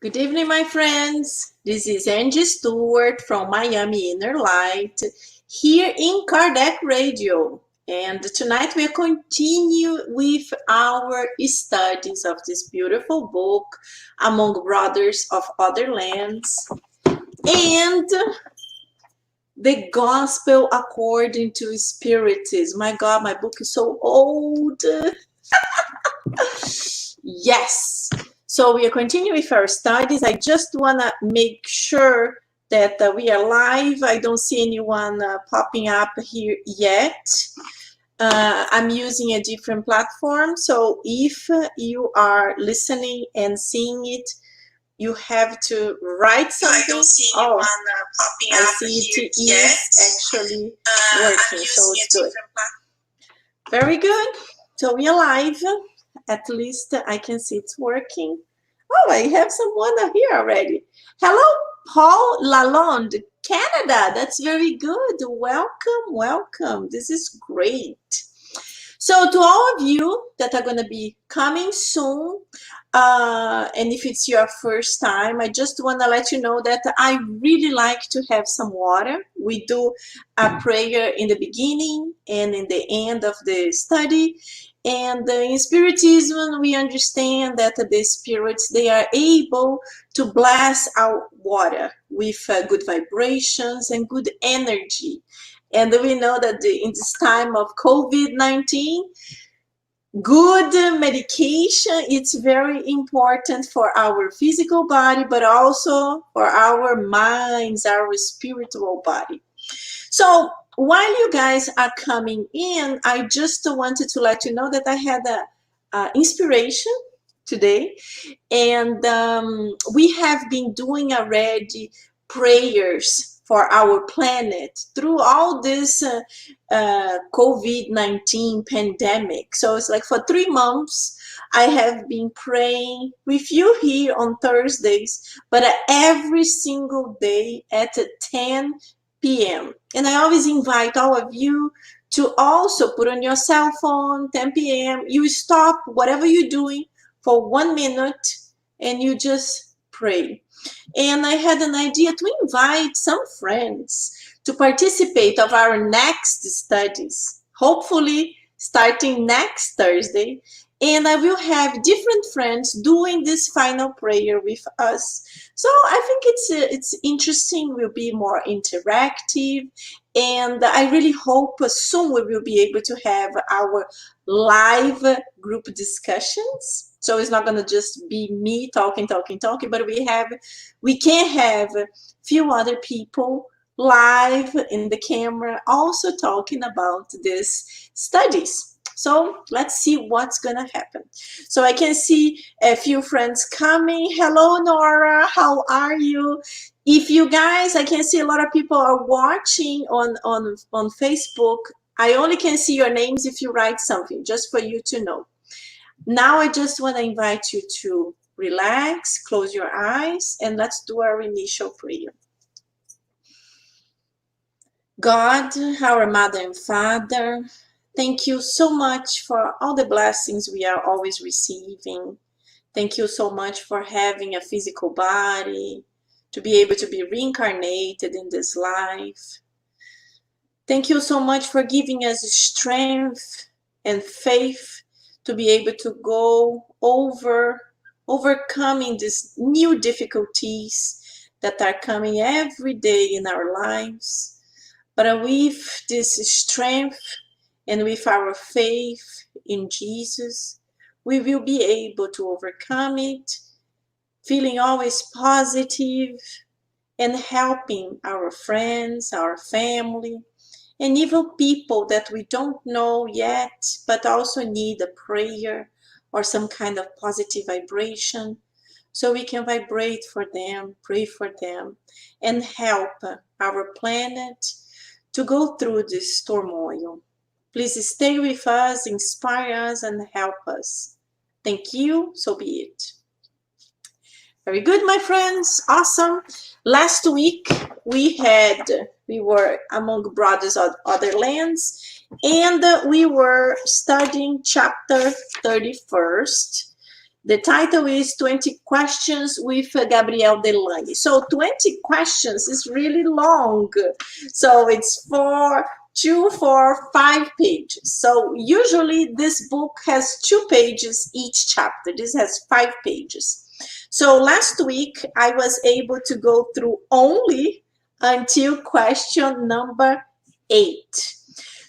Good evening, my friends. This is Angie Stewart from Miami Inner Light here in Kardec Radio. And tonight we'll continue with our studies of this beautiful book, Among Brothers of Other Lands, and the Gospel According to Spiritism. My God, my book is so old. Yes. So we are continuing with our studies. I just want to make sure that we are live. I don't see anyone popping up here yet. I'm using a different platform. So if you are listening and seeing it, you have to write something. I don't see anyone popping up here yet. Actually working, so it's good. Very good. So we are live. At least I can see it's working. Oh, I have someone here already. Hello, Paul Lalonde, Canada. That's very good. Welcome, welcome. This is great. So to all of you that are going to be coming soon, and if it's your first time, I just want to let you know that I really like to have some water. We do a prayer in the beginning and in the end of the study. And in Spiritism, we understand that the spirits, they are able to bless our water with good vibrations and good energy. And we know that in this time of COVID-19, good medication, it's very important for our physical body, but also for our minds, our spiritual body. So while you guys are coming in, I just wanted to let you know that I had a inspiration today, and we have been doing already prayers for our planet through all this COVID-19 pandemic. So it's like for 3 months, I have been praying with you here on Thursdays, but every single day at 10 p.m. And I always invite all of you to also put on your cell phone, 10 p.m. You stop whatever you're doing for 1 minute and you just pray. And I had an idea to invite some friends to participate of our next studies, hopefully starting next Thursday. And I will have different friends doing this final prayer with us. So I think it's interesting, will be more interactive, and I really hope soon we will be able to have our live group discussions. So it's not going to just be me talking, but we can have a few other people live in the camera also talking about these studies. So let's see what's gonna happen. So I can see a few friends coming. Hello, Nora, how are you? If you guys, I can see a lot of people are watching on Facebook. I only can see your names if you write something, just for you to know. Now I just want to invite you to relax, close your eyes, and let's do our initial prayer. God, our Mother and Father, thank you so much for all the blessings we are always receiving. Thank you so much for having a physical body, to be able to be reincarnated in this life. Thank you so much for giving us strength and faith to be able to go overcoming these new difficulties that are coming every day in our lives. But with this strength and with our faith in Jesus, we will be able to overcome it, feeling always positive and helping our friends, our family, and even people that we don't know yet, but also need a prayer or some kind of positive vibration, so we can vibrate for them, pray for them, and help our planet to go through this turmoil. Please stay with us, inspire us, and help us. Thank you, so be it. Very good, my friends. Awesome. Last week we were among brothers of other lands, and we were studying chapter 31st. The title is 20 Questions with Gabriel Delanne. So 20 questions is really long. So it's 2, 4, 5 pages. So usually this book has 2 pages each chapter. This has 5 pages. So last week I was able to go through only until question number 8.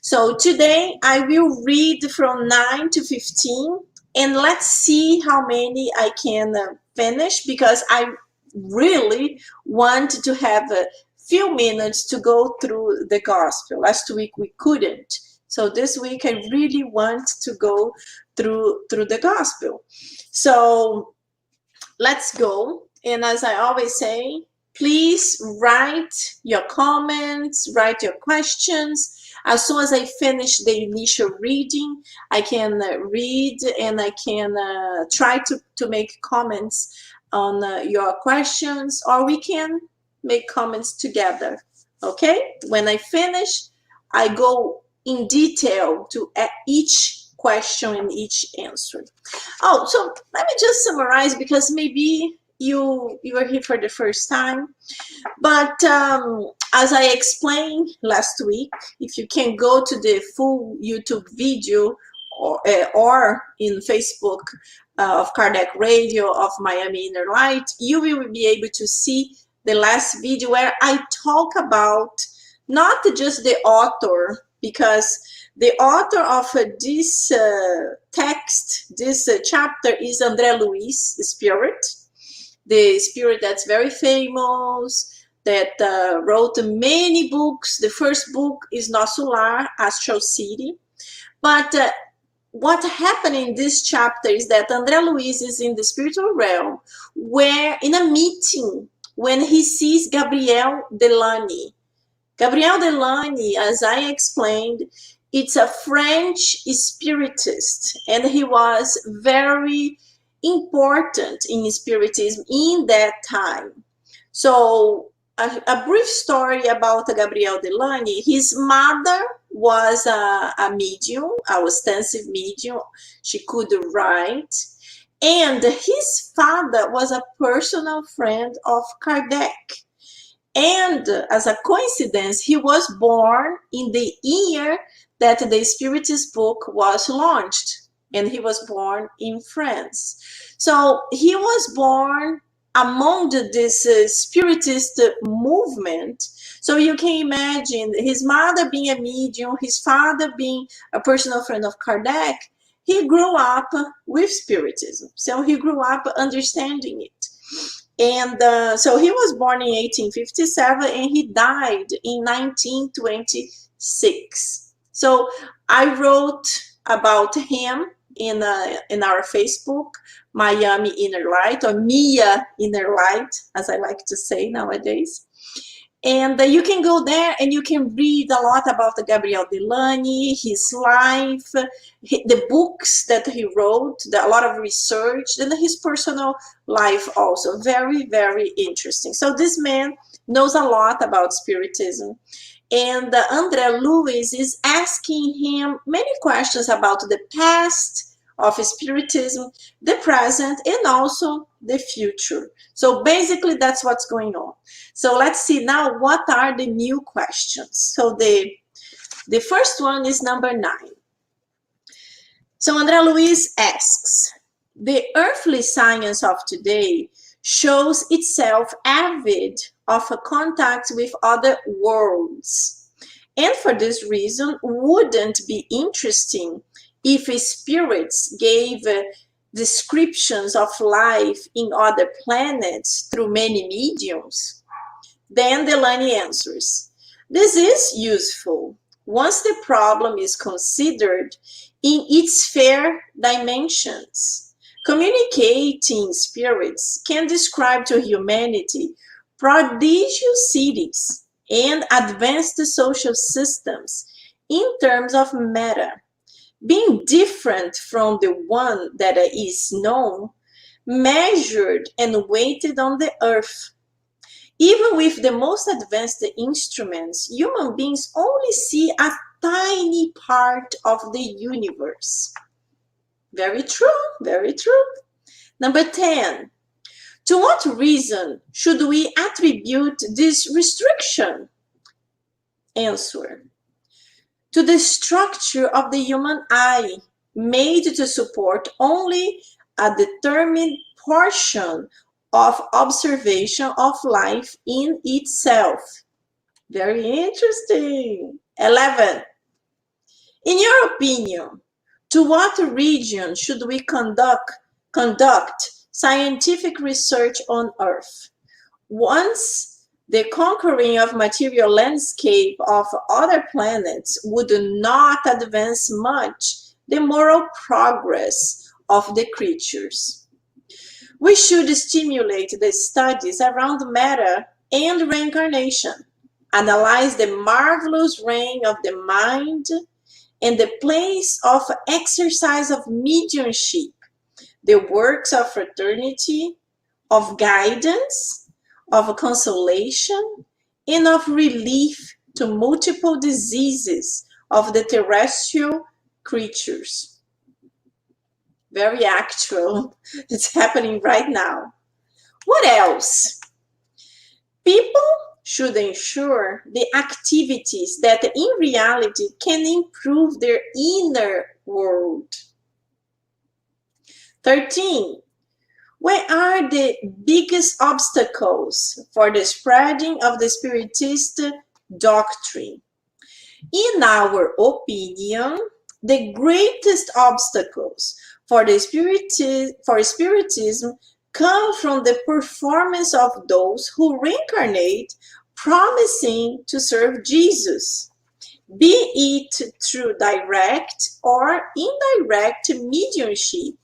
So today I will read from 9 to 15, and let's see how many I can finish, because I really want to have a few minutes to go through the gospel. Last week we couldn't. So this week I really want to go through the gospel. So let's go. And as I always say, please write your comments, write your questions. As soon as I finish the initial reading, I can read and I can try to make comments on your questions, or we can make comments together. Okay? When I finish, I go in detail to each question and each answer. Oh, so let me just summarize, because maybe you are here for the first time. But as I explained last week, if you can go to the full YouTube video or in Facebook of Kardec Radio of Miami Inner Light, you will be able to see the last video where I talk about not just the author, because the author of this text, this chapter, is André Luiz, the spirit that's very famous, that wrote many books. The first book is Nosso Astral City. But what happened in this chapter is that André Luiz is in the spiritual realm, where in a meeting, when he sees Gabriel Delanne. Gabriel Delanne, as I explained, it's a French spiritist, and he was very important in spiritism in that time. So a brief story about Gabriel Delanne. His mother was a medium, a ostensive medium. She could write. And his father was a personal friend of Kardec. And as a coincidence, he was born in the year that the Spiritist book was launched, and he was born in France. So he was born among this Spiritist movement. So you can imagine his mother being a medium, his father being a personal friend of Kardec. He grew up with Spiritism. So he grew up understanding it. And so he was born in 1857 and he died in 1926. So I wrote about him in our Facebook, Miami Inner Light, or Mia Inner Light, as I like to say nowadays. And you can go there and you can read a lot about Gabriel Delanne, his life, the books that he wrote, a lot of research, and his personal life also. Very, very interesting. So this man knows a lot about Spiritism. And André Luiz is asking him many questions about the past of Spiritism, the present, and also the future. So basically that's what's going on. So let's see now what are the new questions. So the first one is number 9. So André Luiz asks, the earthly science of today shows itself avid of a contact with other worlds. And for this reason, wouldn't be interesting if spirits gave descriptions of life in other planets through many mediums? Then Delanne answers, this is useful once the problem is considered in its fair dimensions. Communicating spirits can describe to humanity prodigious cities and advanced social systems in terms of matter, being different from the one that is known, measured and weighted on the earth. Even with the most advanced instruments, human beings only see a tiny part of the universe. Very true, very true. Number 10. To what reason should we attribute this restriction? Answer. To the structure of the human eye, made to support only a determined portion of observation of life in itself. Very interesting. 11. In your opinion, to what region should we conduct scientific research on Earth? Once the conquering of material landscape of other planets would not advance much the moral progress of the creatures. We should stimulate the studies around matter and reincarnation, analyze the marvelous reign of the mind and the place of exercise of mediumship, the works of fraternity, of guidance, of consolation, and of relief to multiple diseases of the terrestrial creatures. Very actual. It's happening right now. What else? People should ensure the activities that in reality can improve their inner world. 13. Where are the biggest obstacles for the spreading of the spiritist doctrine? In our opinion, the greatest obstacles for spiritism come from the performance of those who reincarnate promising to serve Jesus, be it through direct or indirect mediumship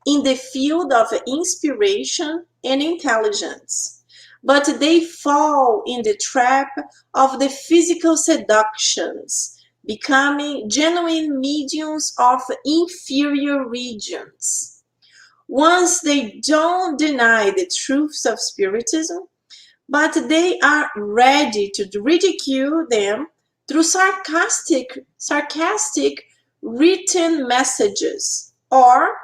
in the field of inspiration and intelligence, but they fall in the trap of the physical seductions, becoming genuine mediums of inferior regions. Once they don't deny the truths of spiritism, but they are ready to ridicule them through sarcastic written messages or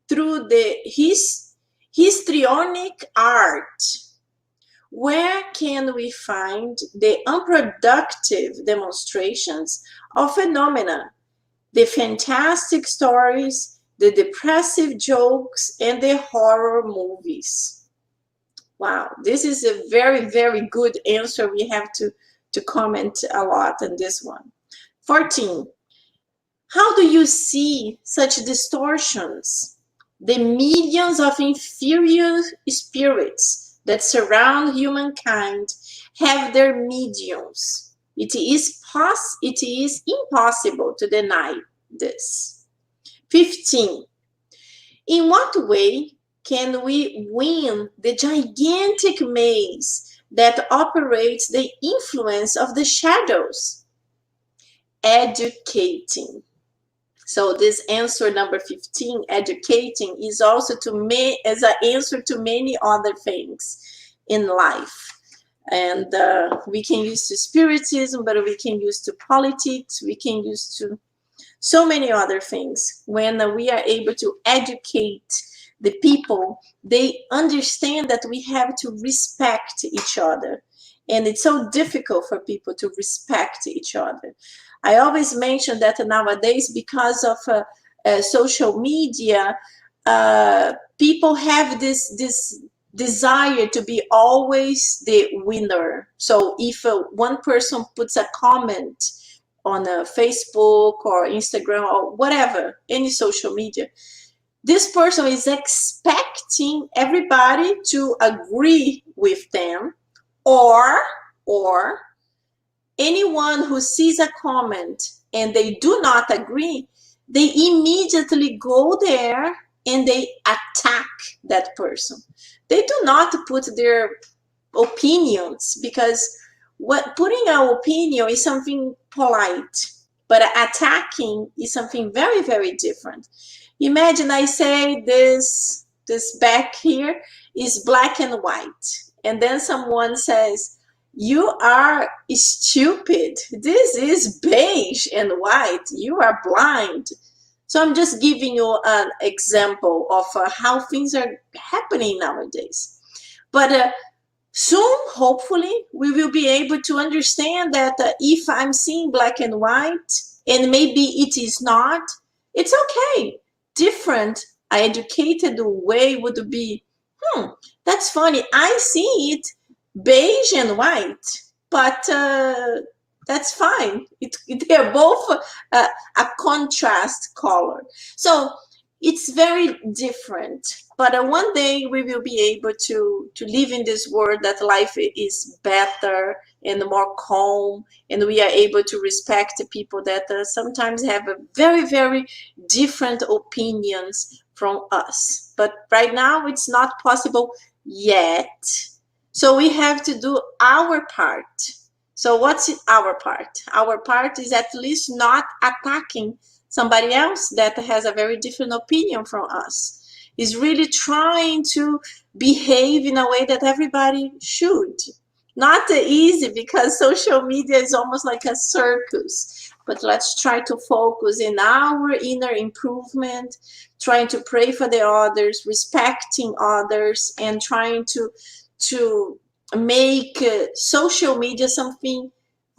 through the histrionic art. Where can we find the unproductive demonstrations of phenomena, the fantastic stories, the depressive jokes, and the horror movies? Wow, this is a very, very good answer. We have to comment a lot on this one. 14. How do you see such distortions? The millions of inferior spirits that surround humankind have their mediums. It is impossible to deny this. 15. In what way can we win the gigantic maze that operates the influence of the shadows? Educating. So this answer number 15, educating, is also as an answer to many other things in life. And we can use to spiritism, but we can use to politics, we can use to so many other things. When we are able to educate the people, they understand that we have to respect each other. And it's so difficult for people to respect each other. I always mention that nowadays, because of social media, people have this desire to be always the winner. So if one person puts a comment on Facebook or Instagram or whatever, any social media, this person is expecting everybody to agree with them, or anyone who sees a comment and they do not agree, they immediately go there and they attack that person. They do not put their opinions, because putting an opinion is something polite, but attacking is something very, very different. Imagine I say this back here is black and white, and then someone says, you are stupid. This is beige and white. You are blind. So I'm just giving you an example of how things are happening nowadays. But soon, hopefully, we will be able to understand that if I'm seeing black and white, and maybe it is not, it's okay. Different, educated way would be, that's funny. I see it beige and white, but that's fine. They're both a contrast color. So it's very different. But one day we will be able to live in this world that life is better and more calm, and we are able to respect people that sometimes have a very, very different opinions from us. But right now it's not possible yet. So we have to do our part. So what's our part? Our part is at least not attacking somebody else that has a very different opinion from us. Is really trying to behave in a way that everybody should. Not easy, because social media is almost like a circus. But let's try to focus in our inner improvement, trying to pray for the others, respecting others, and trying to make social media something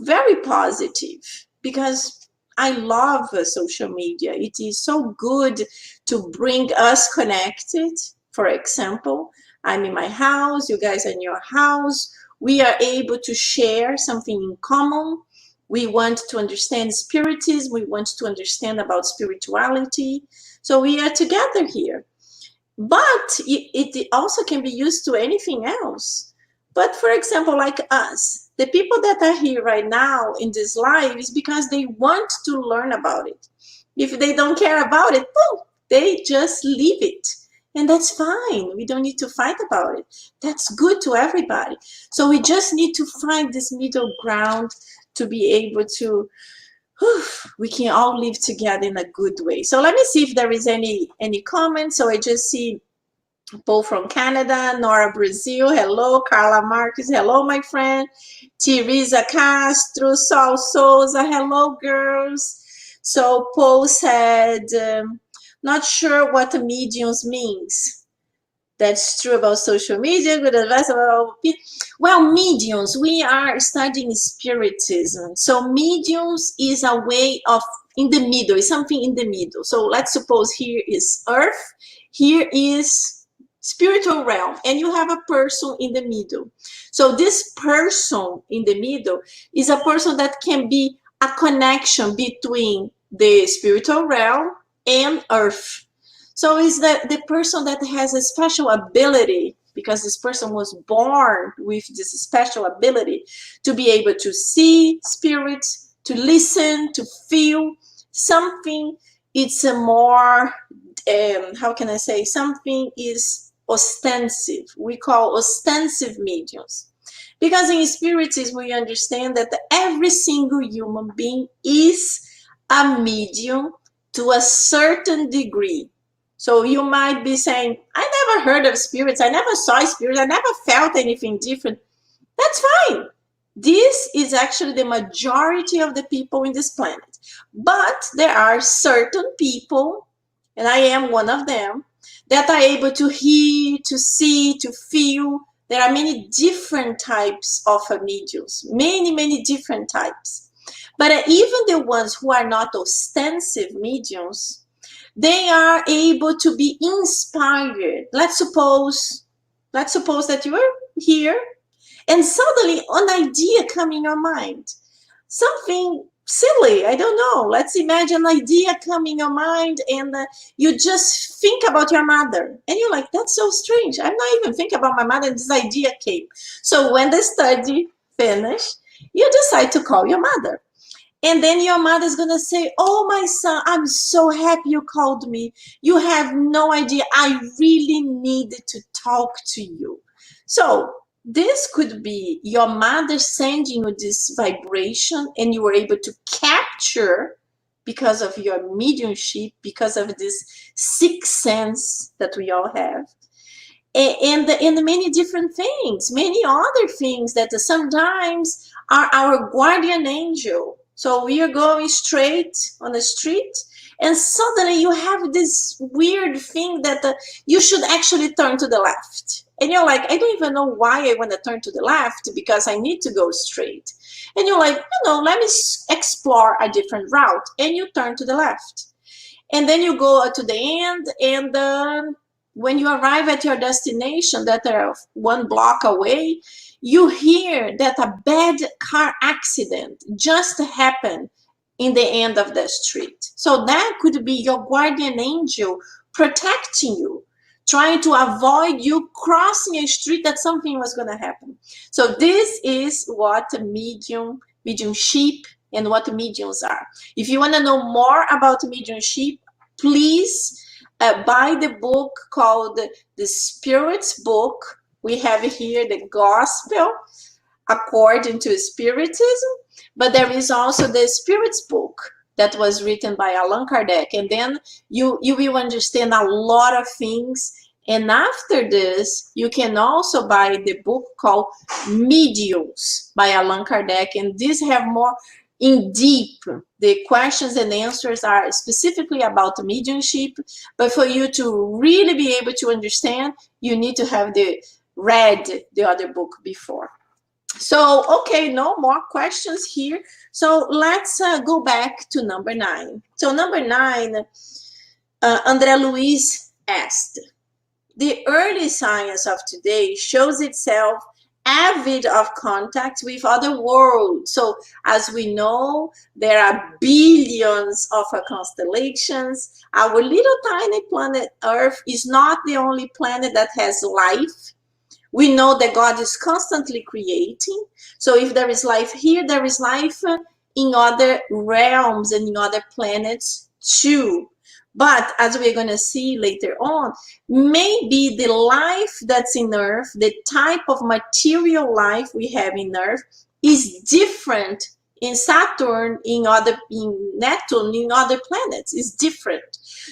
very positive, because I love social media. It is so good to bring us connected. For example, I'm in my house, you guys are in your house. We are able to share something in common. We want to understand spiritism. We want to understand about spirituality. So we are together here. But it also can be used to anything else. But for example, like us, the people that are here right now in this live is because they want to learn about it. If they don't care about it, boom, they just leave it. And that's fine. We don't need to fight about it. That's good to everybody. So we just need to find this middle ground to be able to, we can all live together in a good way. So let me see if there is any comments. So I just see Paul from Canada, Nora Brazil, hello, Carla Marques, hello, my friend, Teresa Castro, Sol Souza, hello, girls. So Paul said, not sure what mediums means. That's true about social media, good advice about people. Well, mediums, we are studying spiritism. So mediums is a way of, in the middle, is something in the middle. So let's suppose here is earth, here is spiritual realm, and you have a person in the middle. So this person in the middle is a person that can be a connection between the spiritual realm and earth. So it's the person that has a special ability, because this person was born with this special ability to be able to see spirits, to listen, to feel something. It's a more, how can I say, something is ostensive. We call ostensive mediums. Because in spiritism, we understand that every single human being is a medium to a certain degree. So you might be saying, I never heard of spirits, I never saw spirits, I never felt anything different. That's fine. This is actually the majority of the people in this planet. But there are certain people, and I am one of them, that are able to hear, to see, to feel. There are many different types of mediums, many different types. But even the ones who are not ostensive mediums, they are able to be inspired. Let's suppose that you are here and suddenly an idea come in your mind. Something silly, I don't know. Let's imagine an idea come in your mind and you just think about your mother. And you're like, that's so strange. I'm not even thinking about my mother and this idea came. So when the study finished, you decide to call your mother. And then your mother's going to say, oh, my son, I'm so happy you called me. You have no idea. I really needed to talk to you. So this could be your mother sending you this vibration, and you were able to capture, because of your mediumship, because of this sixth sense that we all have. And many different things, many other things that sometimes are our guardian angel. So we are going straight on the street and suddenly you have this weird thing that you should actually turn to the left. And you're like, I don't even know why I want to turn to the left, because I need to go straight. And you're like, let me explore a different route. And you turn to the left. And then you go to the end, and when you arrive at your destination that are 1 block away, you hear that a bad car accident just happened in the end of the street. So that could be your guardian angel protecting you, trying to avoid you crossing a street that something was going to happen. So this is what mediumship and what mediums are. If you want to know more about mediumship, please buy the book called The Spirit's Book. We have here the Gospel according to Spiritism, but there is also the Spirit's Book that was written by Allan Kardec, and then you will understand a lot of things. And after this, you can also buy the book called Mediums by Allan Kardec, and these have more in deep. The questions and answers are specifically about mediumship, but for you to really be able to understand, you need to have read the other book before. So, okay, no more questions here. So let's go back to number 9. So number 9, André Luiz asked, the early science of today shows itself avid of contact with other worlds. So as we know, there are billions of constellations. Our little tiny planet Earth is not the only planet that has life. We know that God is constantly creating. So if there is life here, there is life in other realms and in other planets too. But as we're going to see later on, maybe the life that's in Earth, the type of material life we have in Earth, is different in Saturn, in Neptune, in other planets. It's different.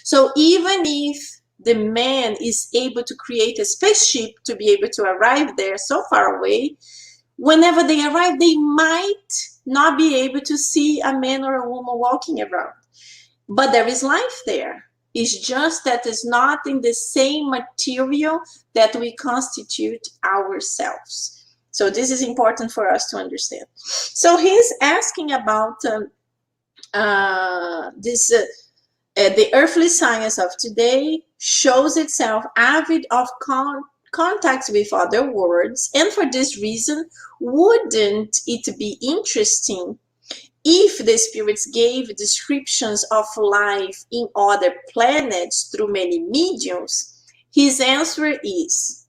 So even if the man is able to create a spaceship to be able to arrive there so far away, whenever they arrive, they might not be able to see a man or a woman walking around. But there is life there. It's just that it's not in the same material that we constitute ourselves. So this is important for us to understand. So he's asking about the earthly science of today shows itself avid of contacts with other worlds, and for this reason, wouldn't it be interesting if the spirits gave descriptions of life in other planets through many mediums? His answer is,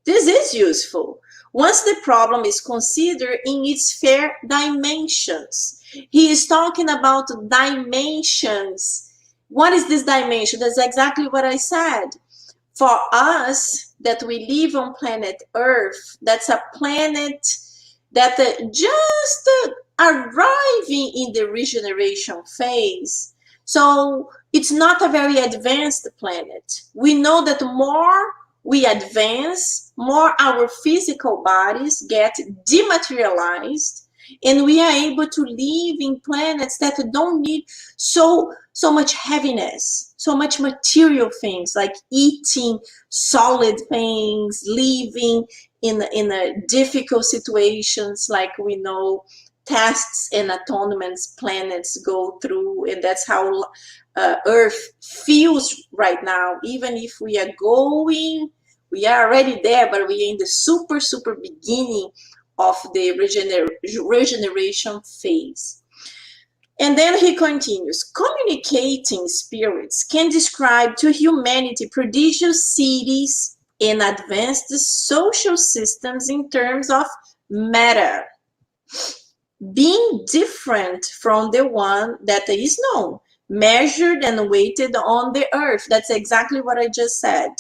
this is useful once the problem is considered in its fair dimensions. He is talking about dimensions. What is this dimension? That's exactly what I said. For us that we live on planet Earth, that's a planet that just arriving in the regeneration phase. So it's not a very advanced planet. We know that more we advance, more our physical bodies get dematerialized, and we are able to live in planets that don't need so much heaviness, so much material things, like eating solid things, living in difficult situations, like we know tests and atonements planets go through, and that's how Earth feels right now. Even if we are already there, but we are in the super beginning of the regeneration phase. And then he continues, communicating spirits can describe to humanity prodigious cities and advanced social systems in terms of matter, being different from the one that is known, measured and weighted on the earth. That's exactly what I just said.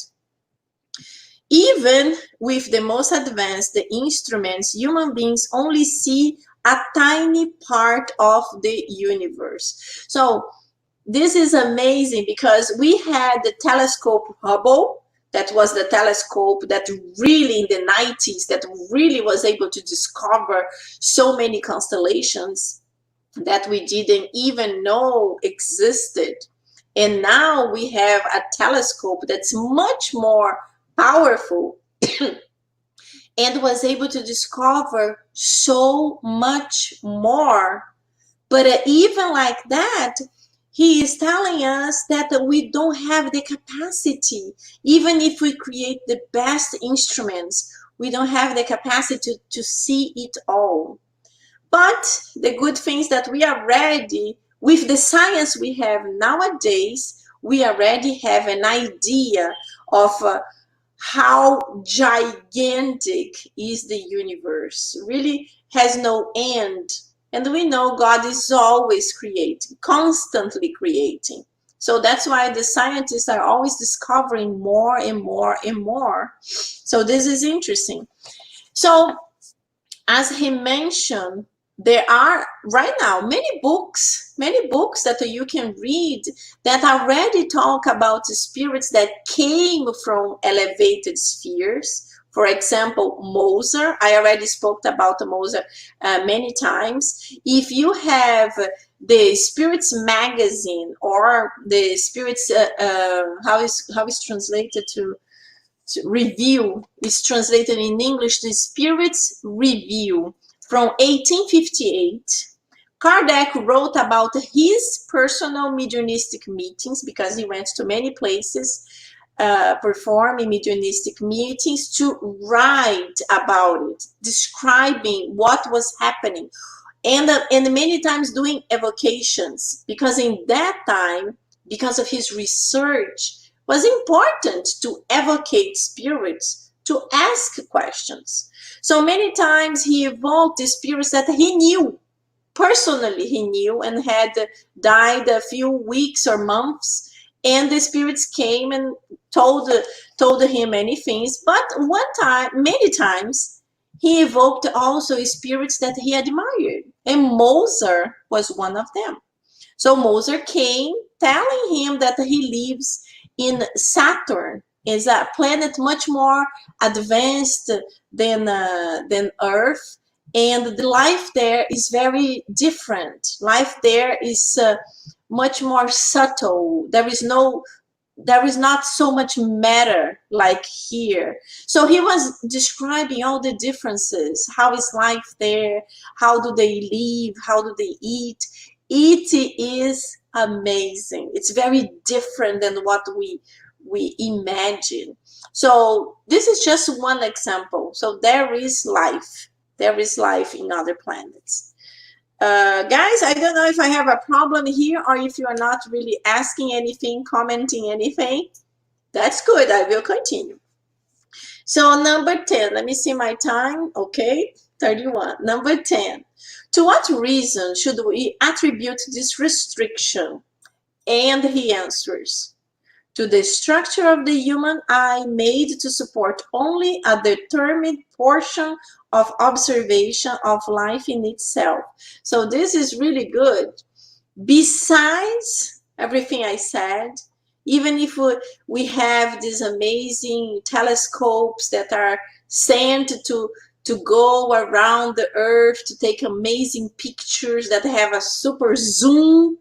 Even with the most advanced instruments, human beings only see a tiny part of the universe. So this is amazing, because we had the telescope Hubble, that was the telescope that really in the 90s, that really was able to discover so many constellations that we didn't even know existed. And now we have a telescope that's much more powerful and was able to discover so much more. But even like that, he is telling us that we don't have the capacity. Even if we create the best instruments, we don't have the capacity to see it all. But the good thing is that we are ready, with the science we have nowadays, we already have an idea of how gigantic is the universe. Really has no end. And we know God is always creating, constantly creating. So that's why the scientists are always discovering more and more and more. So this is interesting. So as he mentioned, there are right now many books that you can read that already talk about the spirits that came from elevated spheres. For example, Mozart. I already spoke about Mozart many times. If you have the Spirits magazine or the Spirits, how is translated to review, is translated in English, the Spirits Review from 1858. Kardec wrote about his personal mediumistic meetings because he went to many places performing mediumistic meetings to write about it, describing what was happening, and many times doing evocations, because in that time, because of his research, was important to evocate spirits, to ask questions. So many times he evoked the spirits that he knew, personally he knew, and had died a few weeks or months, and the spirits came and told him many things. But many times, he evoked also spirits that he admired, and Mozart was one of them. So Mozart came telling him that he lives in Saturn, is a planet much more advanced than Earth, and the life there is very different. Life there is much more subtle. There is not so much matter like here. So he was describing all the differences. How is life there? How do they live? How do they eat? It is amazing. It's very different than what we imagine. So this is just one example. So there is life. There is life in other planets. Guys, I don't know if I have a problem here or if you are not really asking anything, commenting anything. That's good. I will continue. So number 10, let me see my time. Okay, 31. Number 10. To what reason should we attribute this restriction? And he answers, to the structure of the human eye made to support only a determined portion of observation of life in itself. So this is really good. Besides everything I said, even if we have these amazing telescopes that are sent to go around the earth to take amazing pictures that have a super zoom,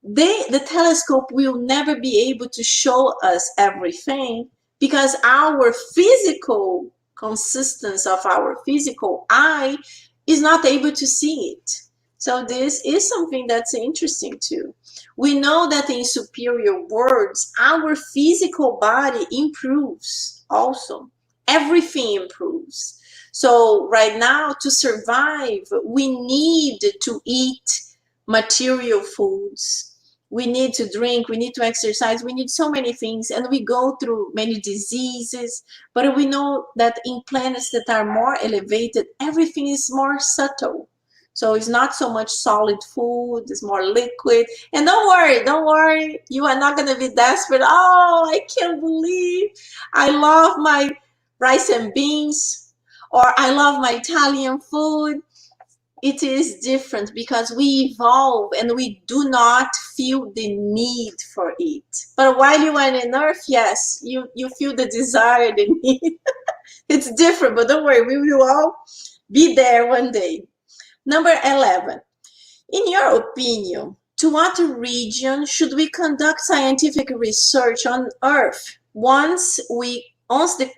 the telescope will never be able to show us everything, because our physical consistence of our physical eye is not able to see it. So this is something that's interesting too. We know that in superior worlds, our physical body improves also. Everything improves. So right now, to survive, we need to eat material foods. We need to drink, we need to exercise, we need so many things, and we go through many diseases. But we know that in planets that are more elevated, everything is more subtle. So it's not so much solid food, it's more liquid. And don't worry, you are not going to be desperate. Oh, I can't believe I love my rice and beans, or I love my Italian food. It is different because we evolve and we do not feel the need for it. But while you are on earth, yes, you feel the desire, the need. It's different, but don't worry, we will all be there one day. Number 11. In your opinion, To what region should we conduct scientific research on Earth once the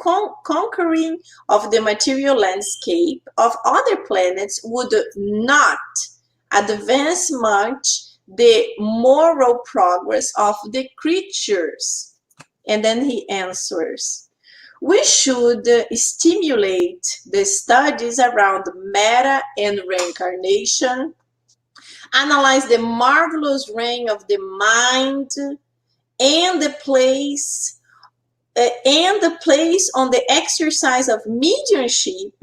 conquering of the material landscape of other planets would not advance much the moral progress of the creatures? And then he answers, we should stimulate the studies around matter and reincarnation, analyze the marvelous reign of the mind and the place on the exercise of mediumship,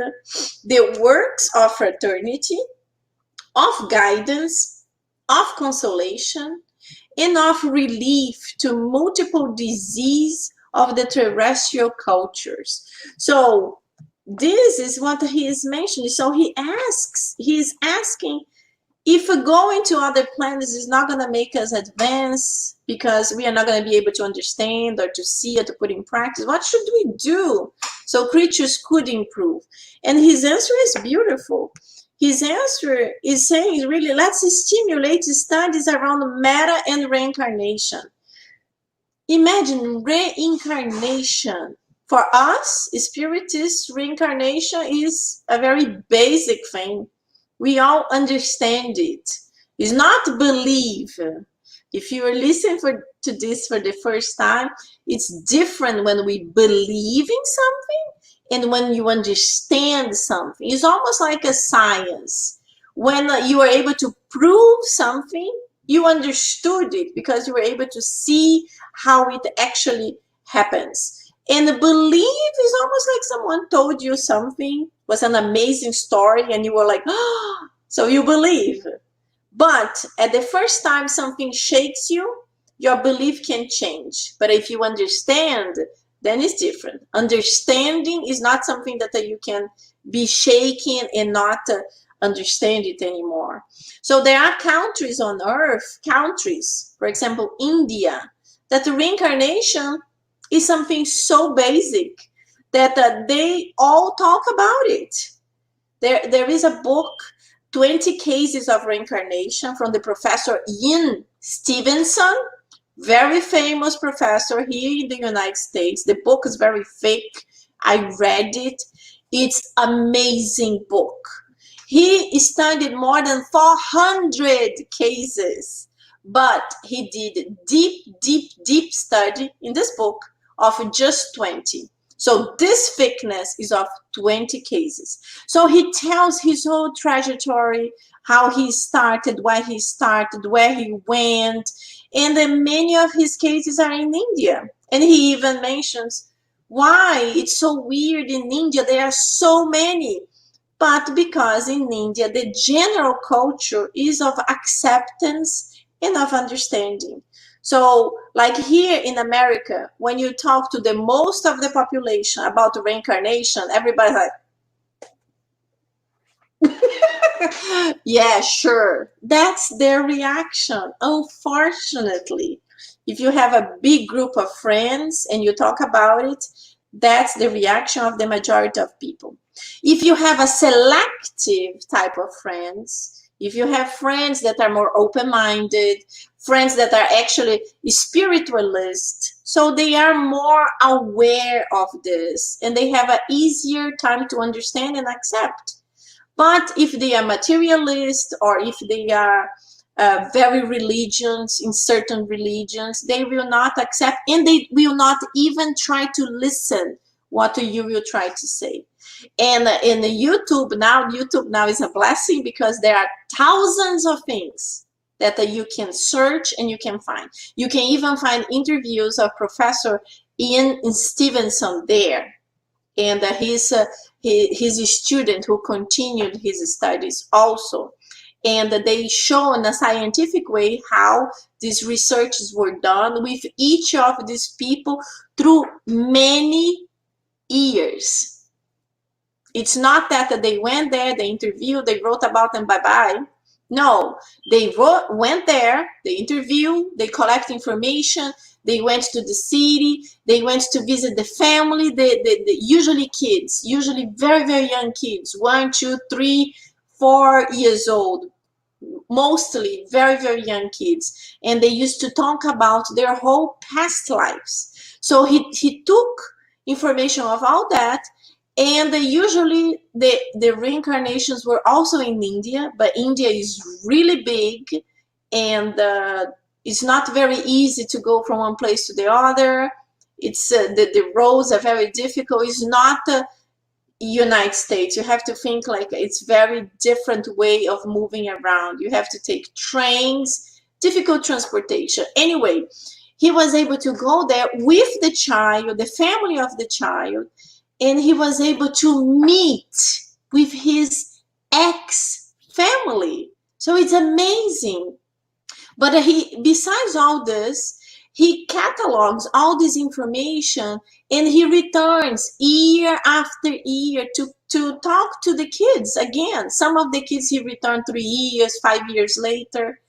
the works of fraternity, of guidance, of consolation, and of relief to multiple disease of the terrestrial cultures. So this is what he is mentioning. So he is asking, if going to other planets is not going to make us advance because we are not going to be able to understand or to see or to put in practice, what should we do so creatures could improve? And his answer is beautiful. His answer is saying, really, let's stimulate studies around matter and reincarnation. Imagine reincarnation. For us, spiritists, reincarnation is a very basic thing. We all understand it. It's not belief. If you are listening to this for the first time, it's different when we believe in something and when you understand something. It's almost like a science. When you are able to prove something, you understood it because you were able to see how it actually happens. And belief is almost like someone told you something, was an amazing story, and you were like, oh, so you believe. But at the first time something shakes you, your belief can change. But if you understand, then it's different. Understanding is not something that you can be shaken and not understand it anymore. So there are countries on earth, for example, India, that the reincarnation is something so basic that they all talk about it. There is a book, 20 Cases of Reincarnation, from the professor Ian Stevenson, very famous professor here in the United States. The book is very thick. I read it. It's amazing book. He studied more than 400 cases, but he did deep study in this book of just 20. So this thickness is of 20 cases. So he tells his whole trajectory, how he started, why he started, where he went, and then many of his cases are in India. And he even mentions why it's so weird in India, there are so many. But because in India, the general culture is of acceptance and of understanding. So like here in America, when you talk to the most of the population about reincarnation, everybody's like, yeah, sure. That's their reaction. Unfortunately, if you have a big group of friends and you talk about it, that's the reaction of the majority of people. If you have a selective type of friends, if you have friends that are more open-minded, friends that are actually spiritualists, so they are more aware of this and they have an easier time to understand and accept. But if they are materialist or if they are very religious in certain religions, they will not accept and they will not even try to listen what you will try to say. And in YouTube now is a blessing because there are thousands of things that you can search and you can find. You can even find interviews of Professor Ian Stevenson there. And he's a student who continued his studies also. And they show in a scientific way how these researches were done with each of these people through many years. It's not that they went there, they interviewed, they wrote about them, bye-bye. No, they went there, they interviewed, they collect information, they went to the city, they went to visit the family, usually kids, usually very, very young kids, 1, 2, 3, 4 years old, mostly very, very young kids, and they used to talk about their whole past lives. So he took information of all that, and usually the reincarnations were also in India, but India is really big, and it's not very easy to go from one place to the other. It's the roads are very difficult. It's not United States. You have to think like it's very different way of moving around. You have to take trains, difficult transportation. Anyway, he was able to go there with the child, the family of the child, and he was able to meet with his ex-family. So it's amazing. But besides all this, he catalogs all this information, and he returns year after year to talk to the kids again. Some of the kids he returned 3 years, 5 years later.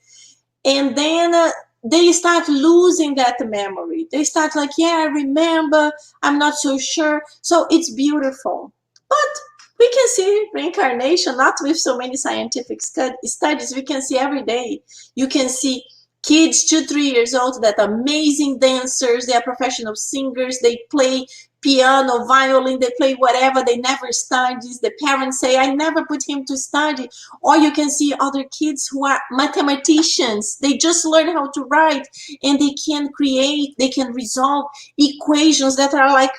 And then they start losing that memory. They start like, yeah, I remember, I'm not so sure. So it's beautiful. But we can see reincarnation, not with so many scientific studies. We can see every day. You can see kids 2, 3 years old that are amazing dancers. They are professional singers. They play piano, violin, they play whatever. They never study. The parents say, I never put him to study. Or you can see other kids who are mathematicians. They just learn how to write, and they can create, they can resolve equations that are like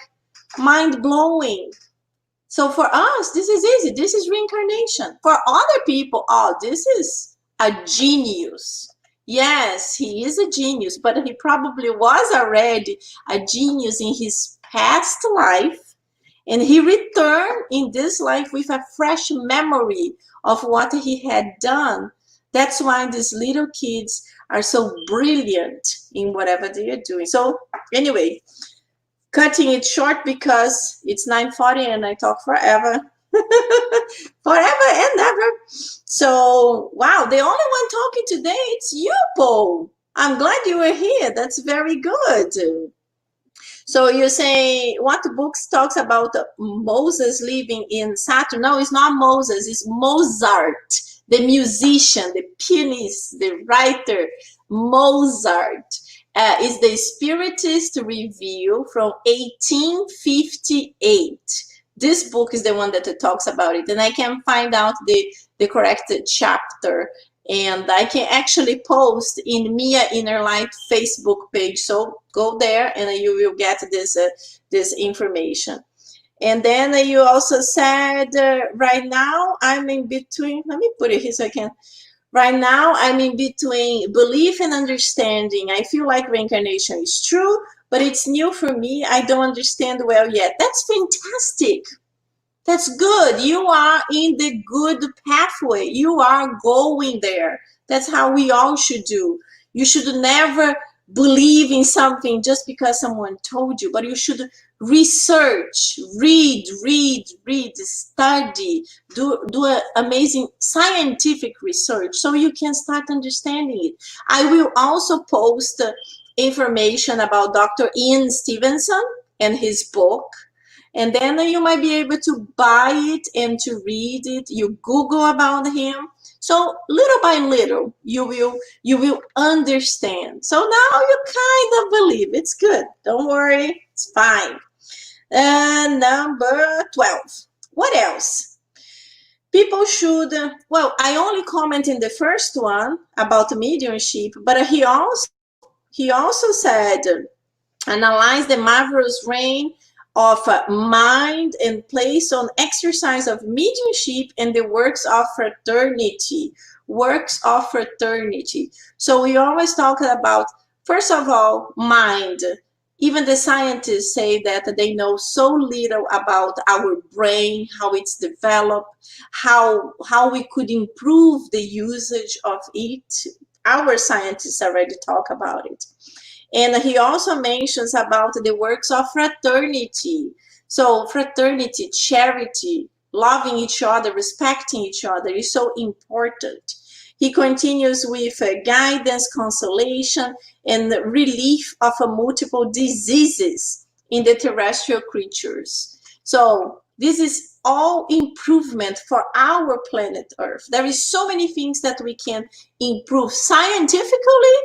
mind-blowing. So for us, this is easy. This is reincarnation. For other people, oh, this is a genius. Yes, he is a genius, but he probably was already a genius in his past life, and he returned in this life with a fresh memory of what he had done. That's why these little kids are so brilliant in whatever they are doing. So anyway, cutting it short because it's 9:40 and I talk forever. Forever and ever. So, wow, the only one talking today, it's you, Paul. I'm glad you were here. That's very good. So you say, what books talks about Moses living in Saturn? No, it's not Moses, it's Mozart, the musician, the pianist, the writer. Mozart is the Spiritist Review from 1858. This book is the one that talks about it, and I can find out the correct chapter, and I can actually post in Mia Inner Light Facebook page. So go there and you will get this information. And then you also said, right now I'm in between, let me put it here so I can. Right now, I'm in between belief and understanding. I feel like reincarnation is true, but it's new for me. I don't understand well yet. That's fantastic. That's good. You are in the good pathway. You are going there. That's how we all should do. You should never believe in something just because someone told you, but you should research, read, study, do amazing scientific research so you can start understanding it. I will also post information about Dr. Ian Stevenson and his book. And then you might be able to buy it and to read it. You Google about him. So little by little, you will understand. So now you kind of believe. It's good. Don't worry. It's fine. Number 12. What else? People should, well, I only comment in the first one about mediumship, but he also said, analyze the marvelous reign of mind and place on exercise of mediumship and the works of fraternity. So we always talk about, first of all, mind. Even the scientists say that they know so little about our brain, how it's developed, how we could improve the usage of it. Our scientists already talk about it. And he also mentions about the works of fraternity. So fraternity, charity, loving each other, respecting each other is so important. He continues with guidance, consolation, and relief of multiple diseases in the terrestrial creatures. So This is all improvement for our planet Earth. There is so many things that we can improve scientifically,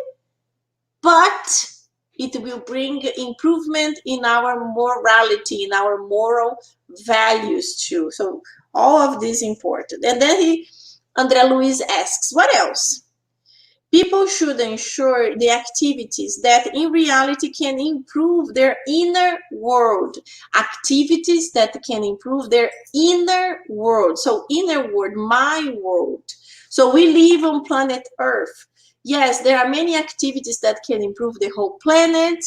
but it will bring improvement in our morality, in our moral values too. So all of this is important. And then André Luiz asks, what else? People should ensure the activities that in reality can improve their inner world. Activities that can improve their inner world. So inner world, my world. So we live on planet Earth. Yes, there are many activities that can improve the whole planet,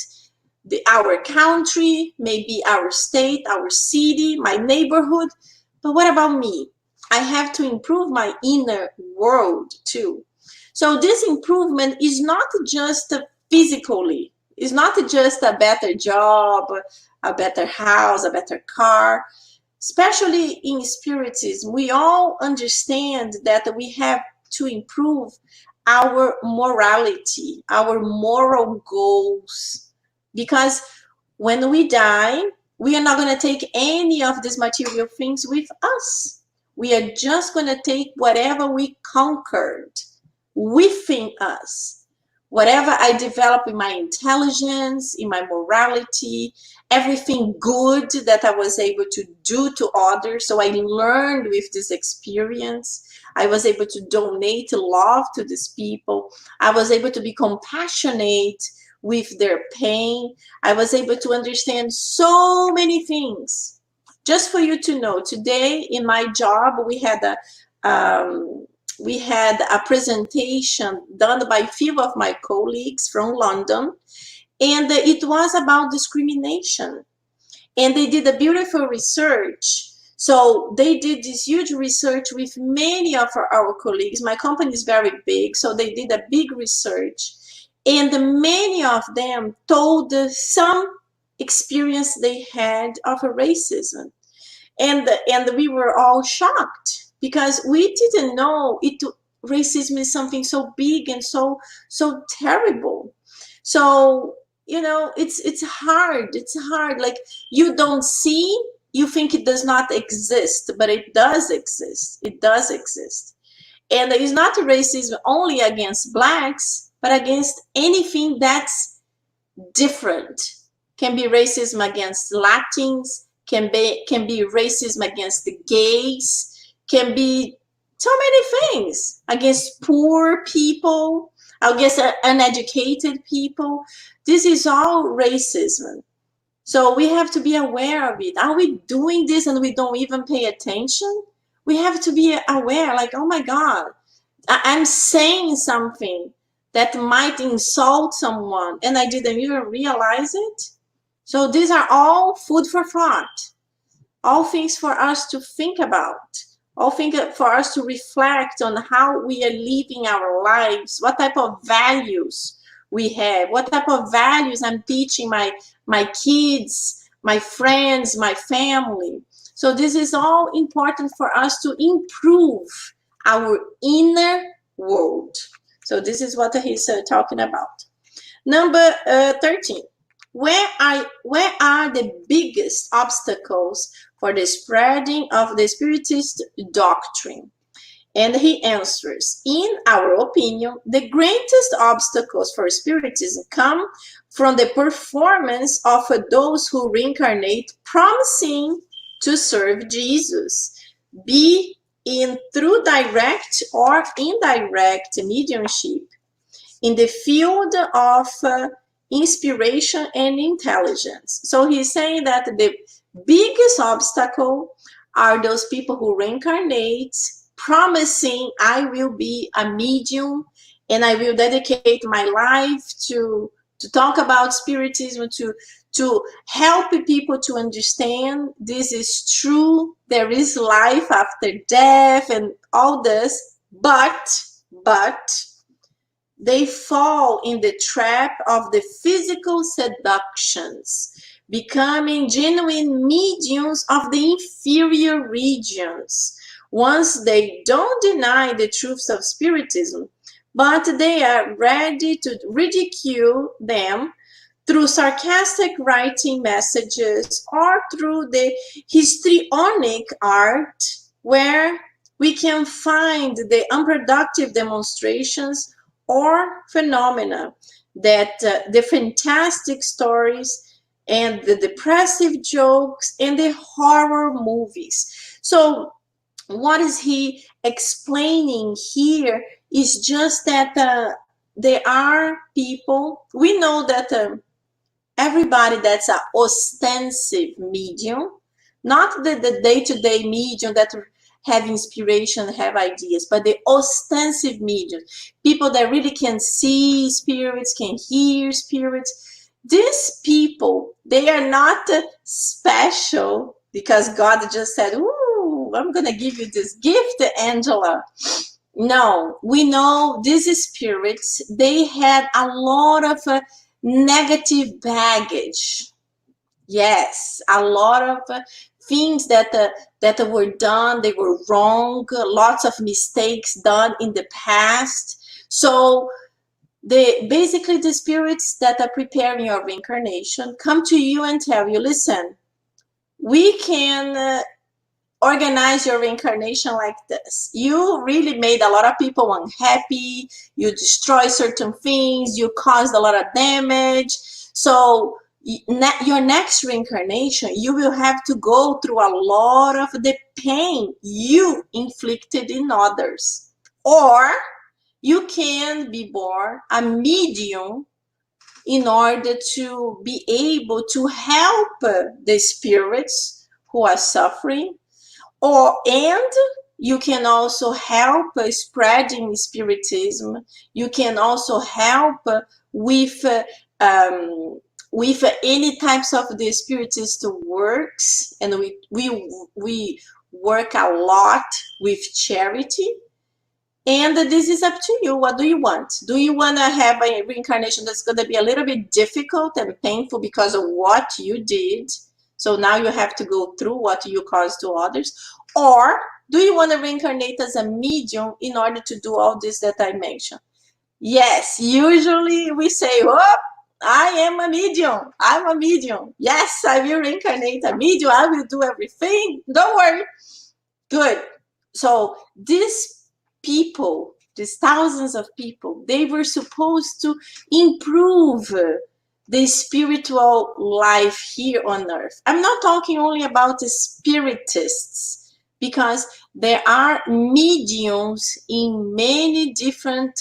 our country, maybe our state, our city, my neighborhood. But what about me? I have to improve my inner world too. So this improvement is not just physically, it's not just a better job, a better house, a better car. Especially in spiritism, we all understand that we have to improve our morality, our moral goals. Because when we die, we are not going to take any of these material things with us. We are just going to take whatever we conquered within us. Whatever I develop in my intelligence, in my morality, everything good that I was able to do to others. So I learned with this experience. I was able to donate love to these people. I was able to be compassionate with their pain. I was able to understand so many things. Just for you to know, today in my job, we had a presentation done by a few of my colleagues from London, and it was about discrimination. And they did a beautiful research. So they did this huge research with many of our colleagues. My company is very big, so they did a big research. And many of them told some experience they had of racism. And we were all shocked because we didn't know racism is something so big and so terrible. So, you know, it's hard. It's hard. Like, you don't see, you think it does not exist, but it does exist. It does exist. And it's not racism only against blacks, but against anything that's different. Can be racism against Latins, can be racism against the gays, can be so many things, against poor people, against uneducated people. This is all racism. So we have to be aware of it. Are we doing this and we don't even pay attention? We have to be aware, like, oh my God, I'm saying something that might insult someone and I didn't even realize it. So these are all food for thought, all things for us to think about, all things for us to reflect on how we are living our lives, what type of values we have, what type of values I'm teaching my kids, my friends, my family. So this is all important for us to improve our inner world. So this is what he's talking about. Number 13. Where are the biggest obstacles for the spreading of the spiritist doctrine? And he answers, in our opinion, the greatest obstacles for spiritism come from the performance of those who reincarnate promising to serve Jesus, be in through direct or indirect mediumship, in the field of inspiration and intelligence. So he's saying that the biggest obstacle are those people who reincarnate promising, I will be a medium and I will dedicate my life to talk about spiritism, to help people to understand this is true, there is life after death and all this, but they fall in the trap of the physical seductions, becoming genuine mediums of the inferior regions. Once they don't deny the truths of spiritism, but they are ready to ridicule them, through sarcastic writing messages, or through the histrionic art, where we can find the unproductive demonstrations or phenomena that the fantastic stories and the depressive jokes and the horror movies. So what is he explaining here is just that there are people, we know that everybody that's an ostensive medium, not the day-to-day medium that have inspiration, have ideas, but the ostensive medium, people that really can see spirits, can hear spirits. These people, they are not special because God just said, ooh, I'm going to give you this gift, Angela. No, we know these spirits, they had a lot of negative baggage. Yes, a lot of things that were done, they were wrong, lots of mistakes done in the past. So basically the spirits that are preparing your reincarnation come to you and tell you, listen, we can organize your reincarnation like this. You really made a lot of people unhappy. You destroy certain things. You caused a lot of damage. So your next reincarnation, you will have to go through a lot of the pain you inflicted in others. Or you can be born a medium in order to be able to help the spirits who are suffering, and you can also help spreading spiritism. You can also help with any types of the spiritist works, and we work a lot with charity. And this is up to you. What do you want? Do you want to have a reincarnation that's going to be a little bit difficult and painful because of what you did? So now you have to go through what you caused to others. Or do you want to reincarnate as a medium in order to do all this that I mentioned? Yes, usually we say, oh, I am a medium. I'm a medium. Yes, I will reincarnate a medium. I will do everything. Don't worry. Good. So these people, these thousands of people, they were supposed to improve the spiritual life here on earth. I'm not talking only about the spiritists, because there are mediums in many different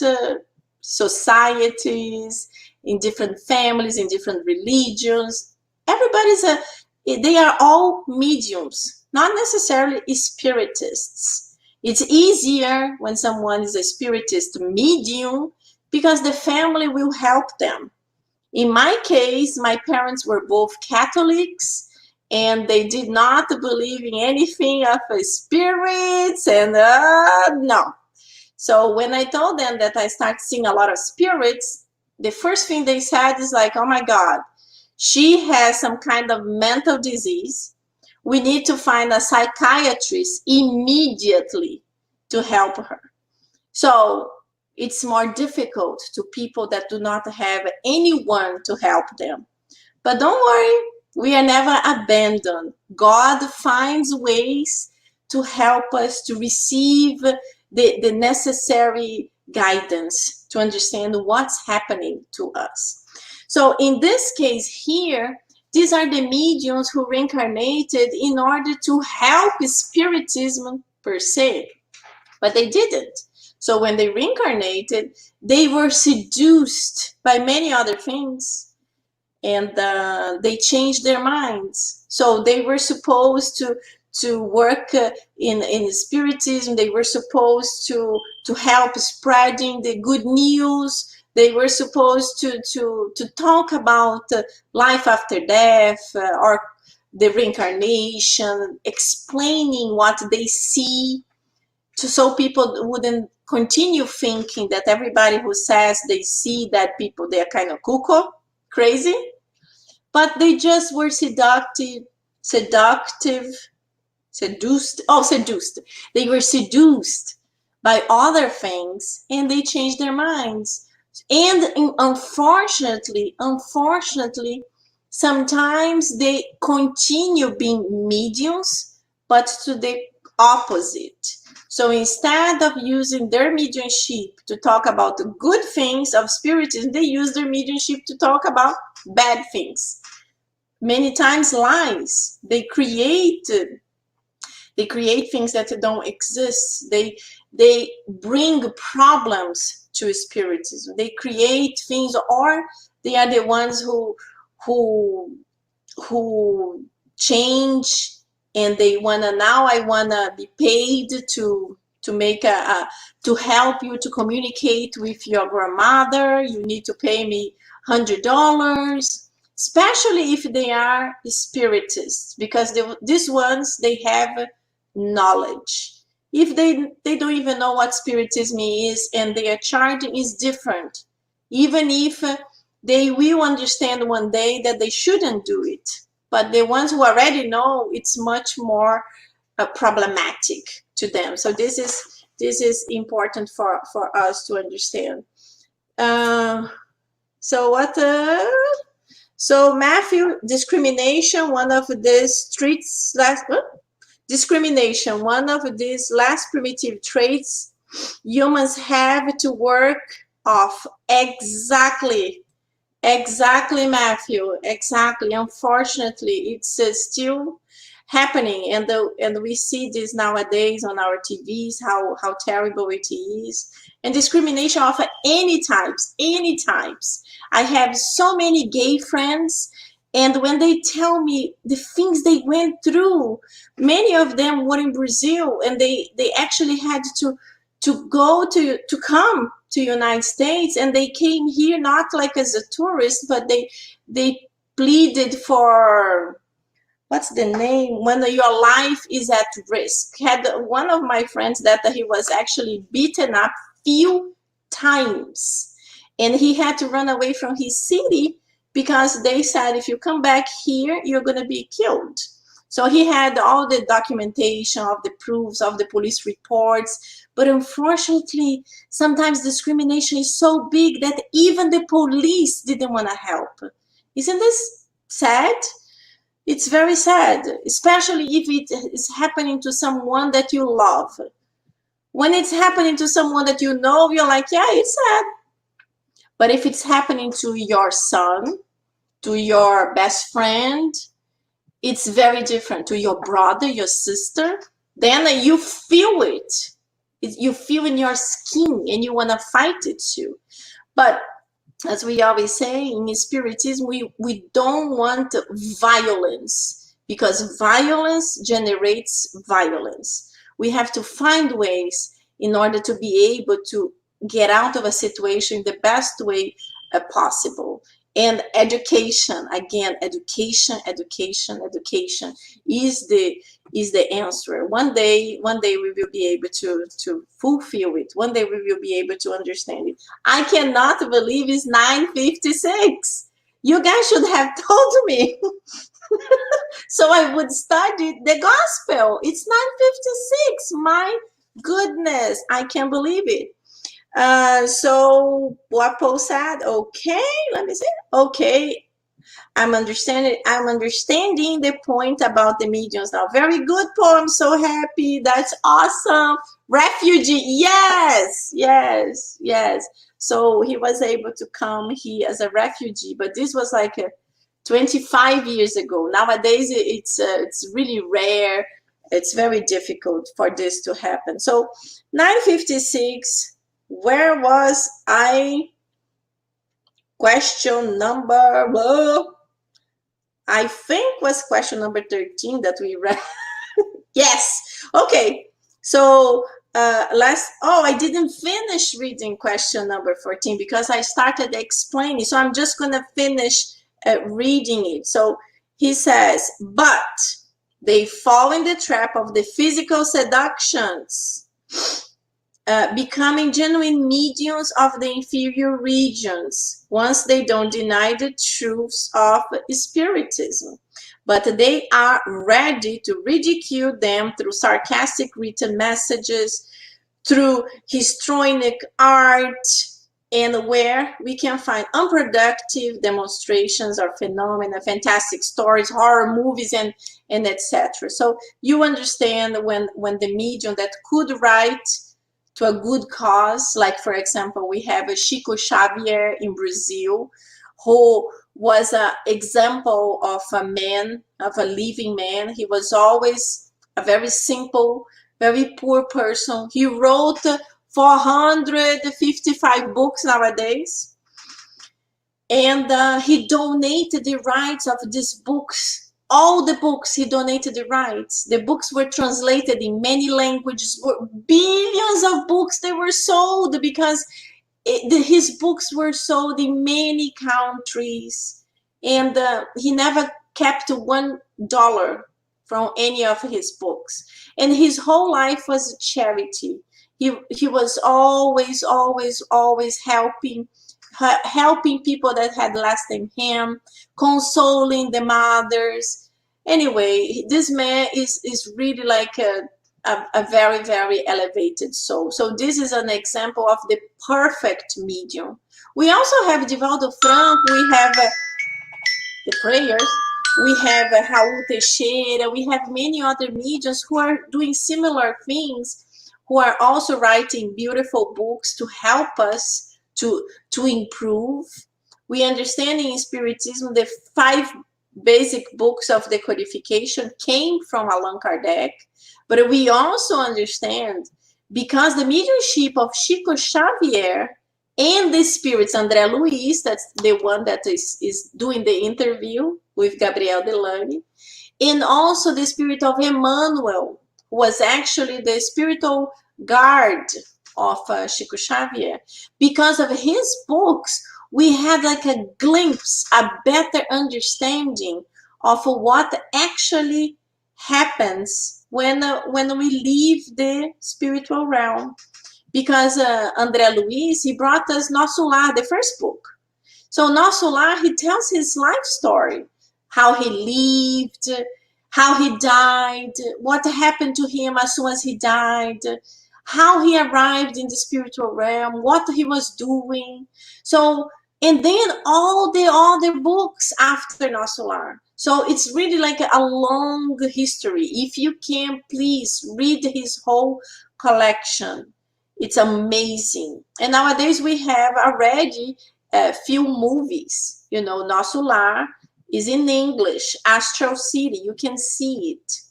societies, in different families, in different religions. They are all mediums, not necessarily spiritists. It's easier when someone is a spiritist medium because the family will help them. In my case, my parents were both Catholics, and they did not believe in anything of spirits, and no. So when I told them that I started seeing a lot of spirits, the first thing they said is like, oh my God, she has some kind of mental disease. We need to find a psychiatrist immediately to help her. So it's more difficult to people that do not have anyone to help them. But don't worry, we are never abandoned. God finds ways to help us to receive the necessary guidance to understand what's happening to us. So in this case here, these are the mediums who reincarnated in order to help spiritism per se, but they didn't. So when they reincarnated, they were seduced by many other things, and they changed their minds. So they were supposed to work in spiritism. They were supposed to help spreading the good news. They were supposed to talk about life after death, or the reincarnation, explaining what they see, so people wouldn't continue thinking that everybody who says they see that people, they're kind of cuckoo, crazy. But they just were seduced. They were seduced by other things, and they changed their minds. And unfortunately, sometimes they continue being mediums, but to the opposite. So instead of using their mediumship to talk about the good things of spiritism, they use their mediumship to talk about bad things. Many times lies. They create things that don't exist. They bring problems to spiritism. They create things, or they are the ones who change, and they wanna, now I wanna be paid to make to help you to communicate with your grandmother. You need to pay me $100, especially if they are spiritists, because these ones, they have knowledge. If they don't even know what spiritism is, and their charging is different, even if they will understand one day that they shouldn't do it. But the ones who already know, it's much more problematic to them. So this is important for us to understand. So what? So Matthew, discrimination, one of the streets last. Discrimination, one of these last primitive traits humans have to work off. Exactly, Matthew, exactly. Unfortunately, it's still happening, and we see this nowadays on our TVs, how terrible it is. And discrimination of any types, I have so many gay friends, and when they tell me the things they went through, many of them were in Brazil, and they actually had to go to come to United States, and they came here not like as a tourist, but they pleaded for, what's the name, when your life is at risk. Had one of my friends that he was actually beaten up few times, and he had to run away from his city because they said, if you come back here, you're going to be killed. So he had all the documentation of the proofs of the police reports, but unfortunately, sometimes discrimination is so big that even the police didn't want to help. Isn't this sad? It's very sad, especially if it is happening to someone that you love. When it's happening to someone that you know, you're like, yeah, it's sad. But if it's happening to your son, to your best friend, it's very different. To your brother, your sister, then you feel it. You feel in your skin, and you want to fight it too. But as we always say in spiritism, we don't want violence, because violence generates violence. We have to find ways in order to be able to get out of a situation the best way possible. And education, again, education is the answer. One day we will be able to fulfill it. One day we will be able to understand it. I cannot believe it's 9:56. You guys should have told me. So I would study the gospel. It's 9:56. My goodness, I can't believe it. So what Paul said, okay, let me see. Okay, I'm understanding the point about the mediums now. Very good, Paul. I'm so happy. That's awesome. Refugee, yes. So he was able to come here as a refugee, but this was like 25 years ago. Nowadays, it's really rare. It's very difficult for this to happen. So 9:56. Where was I? Question number, I think was question number 13 that we read. Yes. Okay. So I didn't finish reading question number 14 because I started explaining. So I'm just going to finish reading it. So he says, but they fall in the trap of the physical seductions, becoming genuine mediums of the inferior regions once they don't deny the truths of spiritism. But they are ready to ridicule them through sarcastic written messages, through histrionic art, and where we can find unproductive demonstrations or phenomena, fantastic stories, horror movies, and etc. So you understand when the medium that could write to a good cause, like for example, we have a Chico Xavier in Brazil, who was an example of a man, of a living man. He was always a very simple, very poor person. He wrote 455 books nowadays, and he donated the rights of these books. All the books, he donated the rights. The books were translated in many languages. Billions of books, they were sold because his books were sold in many countries, and he never kept $1 from any of his books. And his whole life was charity. He was always helping people that had less than him, consoling the mothers. Anyway, this man is really like a very, very elevated soul. So this is an example of the perfect medium. We also have Divaldo Franco, we have the prayers, we have Raul Teixeira, we have many other mediums who are doing similar things, who are also writing beautiful books to help us to improve. We understand in Spiritism the 5 basic books of the codification came from Allan Kardec, but we also understand, because the mediumship of Chico Xavier and the spirits, André Luiz, that's the one that is doing the interview with Gabriel Delanne, and also the spirit of Emmanuel, who was actually the spiritual guard of Chico Xavier. Because of his books, we had like a glimpse, a better understanding of what actually happens when we leave the spiritual realm. Because André Luiz, he brought us Nosso Lar, the first book. So Nosso Lar, he tells his life story, how he lived, how he died, what happened to him as soon as he died, how he arrived in the spiritual realm, what he was doing. So, and then all the other books after Nosso Lar. So it's really like a long history. If you can, please read his whole collection. It's amazing. And nowadays we have already a few movies. You know, Nosso Lar is in English, Astral City, you can see it.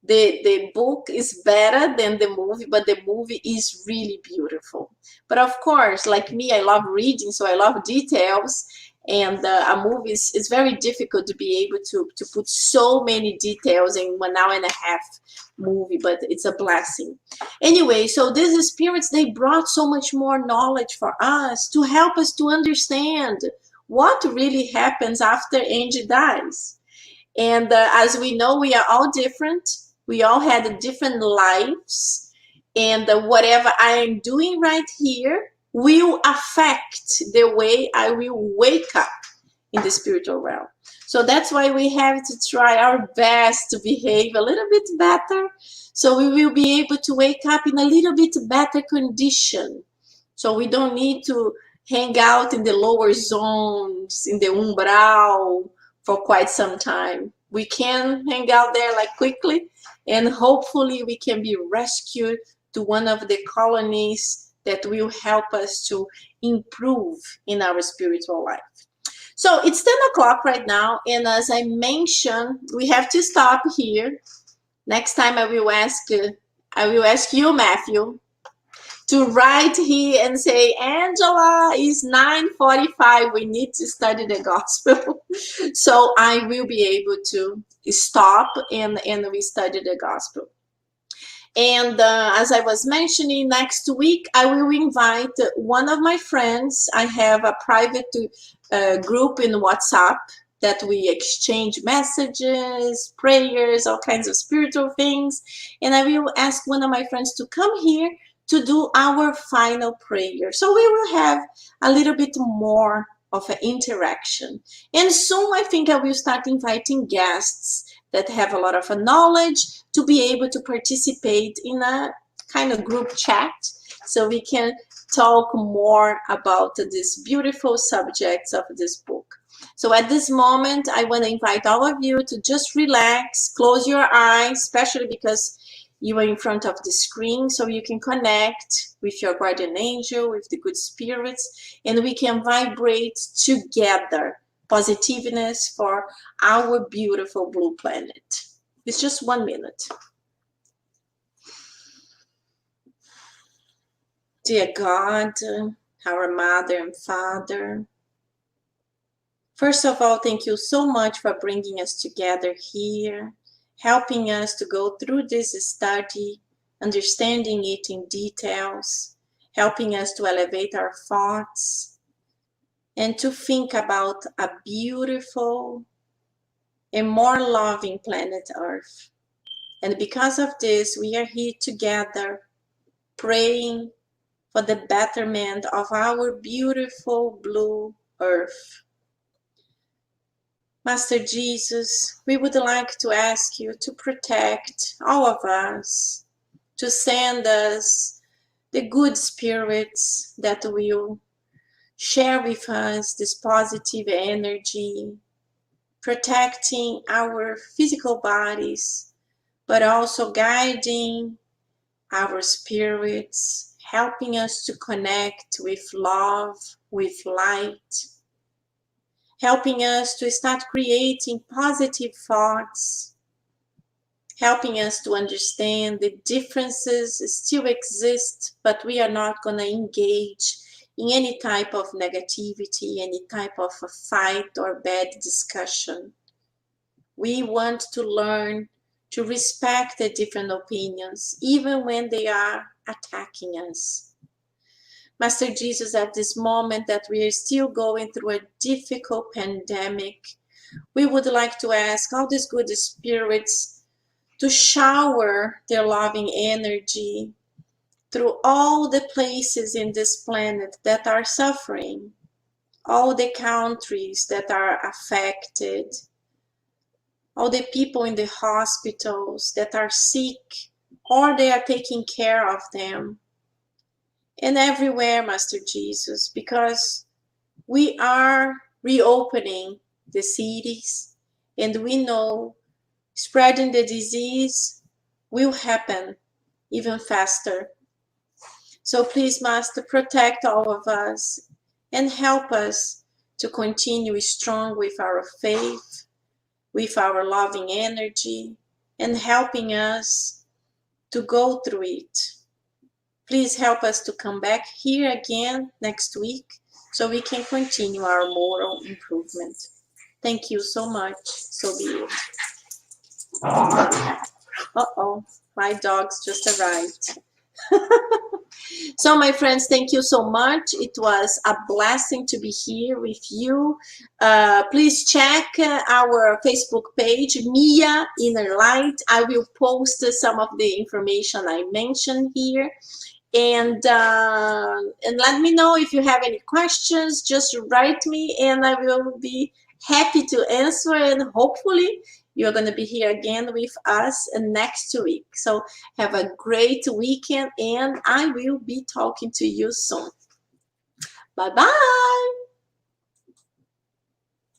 The book is better than the movie, but the movie is really beautiful. But of course, like me, I love reading, so I love details. And a movie is very difficult to be able to put so many details in 1 hour and a half movie, but it's a blessing. Anyway, so these spirits, they brought so much more knowledge for us to help us to understand what really happens after Angie dies. And as we know, we are all different. We all had different lives. And whatever I am doing right here will affect the way I will wake up in the spiritual realm. So that's why we have to try our best to behave a little bit better, so we will be able to wake up in a little bit better condition. So we don't need to hang out in the lower zones, in the umbral, for quite some time. We can hang out there like quickly, and hopefully we can be rescued to one of the colonies that will help us to improve in our spiritual life. So it's 10 o'clock right now, and as I mentioned, we have to stop here. Next time I will ask you, Matthew, to write here and say, Angela, it's 9:45. We need to study the gospel. So I will be able to stop and we study the gospel. And as I was mentioning, next week I will invite one of my friends. I have a private group in WhatsApp that we exchange messages, prayers, all kinds of spiritual things. And I will ask one of my friends to come here to do our final prayer. So we will have a little bit more of an interaction. And soon I think I will start inviting guests that have a lot of knowledge to be able to participate in a kind of group chat, so we can talk more about these beautiful subjects of this book. So at this moment, I want to invite all of you to just relax, close your eyes, especially because you are in front of the screen, so you can connect with your guardian angel, with the good spirits, and we can vibrate together positiveness for our beautiful blue planet. It's just 1 minute. Dear God, our Mother and Father, first of all, thank you so much for bringing us together here, helping us to go through this study, understanding it in details, helping us to elevate our thoughts, and to think about a beautiful and more loving planet Earth. And because of this, we are here together praying for the betterment of our beautiful blue Earth. Master Jesus, we would like to ask you to protect all of us, to send us the good spirits that will share with us this positive energy, protecting our physical bodies, but also guiding our spirits, helping us to connect with love, with light, helping us to start creating positive thoughts, helping us to understand the differences still exist, but we are not going to engage in any type of negativity, any type of a fight or bad discussion. We want to learn to respect the different opinions, even when they are attacking us. Master Jesus, at this moment that we are still going through a difficult pandemic, we would like to ask all these good spirits to shower their loving energy through all the places in this planet that are suffering, all the countries that are affected, all the people in the hospitals that are sick or they are taking care of them. And everywhere, Master Jesus, because we are reopening the cities and we know spreading the disease will happen even faster. So please, Master, protect all of us and help us to continue strong with our faith, with our loving energy, and helping us to go through it. Please help us to come back here again next week so we can continue our moral improvement. Thank you so much. So be it. Uh-oh, my dogs just arrived. So my friends, thank you so much. It was a blessing to be here with you. Please check our Facebook page, Mia Inner Light. I will post some of the information I mentioned here. And let me know if you have any questions. Just write me and I will be happy to answer, and hopefully you're going to be here again with us next week. So have a great weekend and I will be talking to you soon. Bye bye.